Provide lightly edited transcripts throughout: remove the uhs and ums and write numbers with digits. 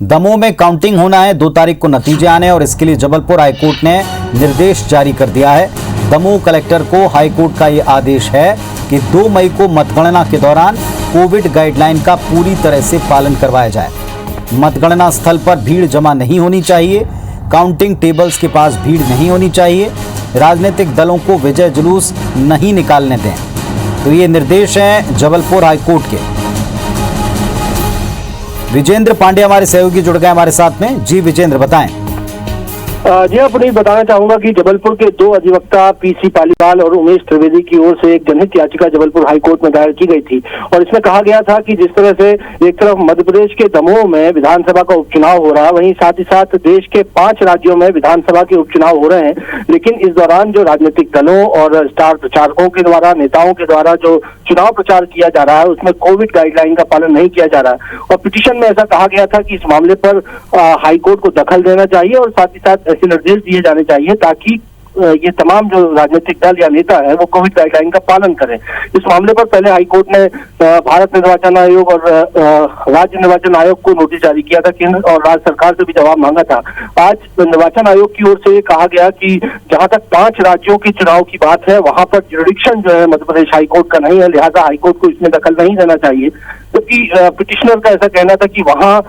दमोह में काउंटिंग होना है, 2 तारीख को नतीजे आने और इसके लिए जबलपुर हाईकोर्ट ने निर्देश जारी कर दिया है। दमोह कलेक्टर को हाईकोर्ट का ये आदेश है कि 2 मई को मतगणना के दौरान कोविड गाइडलाइन का पूरी तरह से पालन करवाया जाए। मतगणना स्थल पर भीड़ जमा नहीं होनी चाहिए, काउंटिंग टेबल्स के पास भीड़ नहीं होनी चाहिए, राजनीतिक दलों को विजय जुलूस नहीं निकालने दें। तो ये निर्देश हैं जबलपुर हाईकोर्ट के। विजेंद्र पांडे हमारे सहयोगी जुड़ गए हमारे साथ में। जी विजेंद्र, बताएं। जी हाँ पुनीत, बताना चाहूंगा कि जबलपुर के 2 अधिवक्ता पीसी पालीवाल और उमेश त्रिवेदी की ओर से एक जनहित याचिका जबलपुर हाईकोर्ट में दायर की गई थी और इसमें कहा गया था कि जिस तरह से एक तरफ मध्य प्रदेश के दमोह में विधानसभा का उपचुनाव हो रहा है, वहीं साथ ही साथ देश के 5 राज्यों में विधानसभा के उपचुनाव हो रहे हैं, लेकिन इस दौरान जो राजनीतिक दलों और स्टार प्रचारकों के द्वारा, नेताओं के द्वारा जो चुनाव प्रचार किया जा रहा है उसमें कोविड गाइडलाइन का पालन नहीं किया जा रहा है। और पिटीशन में ऐसा कहा गया था कि इस मामले पर हाईकोर्ट को दखल देना चाहिए और साथ ही साथ ऐसे निर्देश दिए जाने चाहिए ताकि ये तमाम जो राजनीतिक दल या नेता है वो कोविड गाइडलाइन का पालन करें। इस मामले पर पहले हाईकोर्ट ने भारत निर्वाचन आयोग और राज्य निर्वाचन आयोग को नोटिस जारी किया था, केंद्र और राज्य सरकार से भी जवाब मांगा था। आज निर्वाचन आयोग की ओर से कहा गया कि जहां तक 5 राज्यों के चुनाव की बात है वहां पर जुरिडिक्शन जो है मध्य प्रदेश हाईकोर्ट का नहीं है, लिहाजा हाईकोर्ट को इसमें दखल नहीं देना चाहिए। जबकि पिटिशनर का ऐसा कहना था कि वहां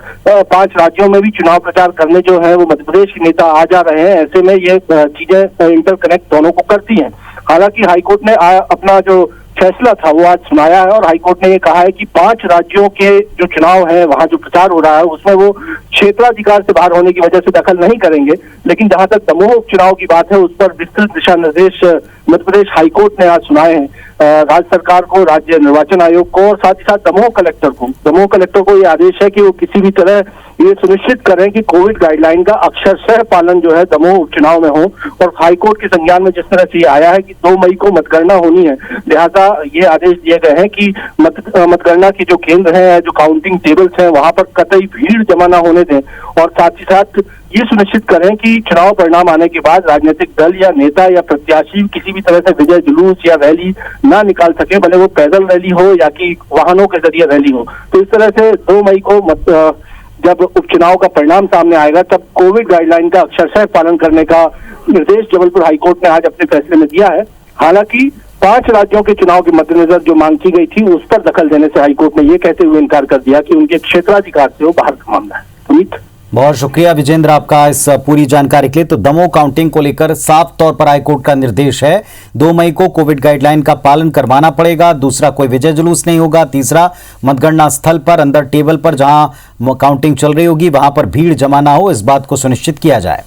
5 राज्यों में भी चुनाव प्रचार करने जो है वो मध्य प्रदेश के नेता आ जा रहे हैं, ऐसे में ये चीजें इंटरकनेक्ट दोनों को करती हैं। हालांकि हाईकोर्ट ने अपना जो फैसला था वो आज सुनाया है और हाईकोर्ट ने ये कहा है कि 5 राज्यों के जो चुनाव है वहां जो प्रचार हो रहा है उसमें वो क्षेत्राधिकार से बाहर होने की वजह से दखल नहीं करेंगे, लेकिन जहां तक दमोह उपचुनाव की बात है उस पर विस्तृत दिशा निर्देश मध्य प्रदेश हाईकोर्ट ने आज सुनाए हैं राज्य सरकार को, राज्य निर्वाचन आयोग को और साथ ही साथ दमोह कलेक्टर को ये आदेश है कि वो किसी भी तरह ये सुनिश्चित करें कि कोविड गाइडलाइन का अक्षरशः पालन जो है दमोह उपचुनाव में हो। और हाईकोर्ट के संज्ञान में जिस तरह से ये आया है कि 2 मई को मतगणना होनी है, लिहाजा ये आदेश दिए गए हैं कि मतगणना के जो केंद्र हैं, जो काउंटिंग टेबल्स हैं, वहां पर कतई भीड़ जमा ना होने दें और साथ ही साथ ये सुनिश्चित करें कि चुनाव परिणाम आने के बाद राजनीतिक दल या नेता या प्रत्याशी किसी भी तरह से विजय जुलूस या रैली ना निकाल सके, भले वो पैदल रैली हो या कि वाहनों के जरिए रैली हो। तो इस तरह से 2 मई को जब उपचुनाव का परिणाम सामने आएगा तब कोविड गाइडलाइन का अक्षरशः पालन करने का निर्देश जबलपुर हाईकोर्ट ने आज अपने फैसले में दिया है। हालांकि 5 राज्यों के चुनाव के मद्देनजर जो मांग की गई थी उस पर दखल देने से हाईकोर्ट ने ये कहते हुए इनकार कर दिया कि उनके क्षेत्राधिकार से वो बाहर का मामला है। पुनीत, बहुत शुक्रिया विजेंद्र आपका इस पूरी जानकारी के लिए। तो दमोह काउंटिंग को लेकर साफ तौर पर हाईकोर्ट का निर्देश है, 2 मई को कोविड गाइडलाइन का पालन करवाना पड़ेगा। दूसरा, कोई विजय जुलूस नहीं होगा। तीसरा, मतगणना स्थल पर अंदर टेबल पर जहां काउंटिंग चल रही होगी वहां पर भीड़ जमा ना हो, इस बात को सुनिश्चित किया जाए।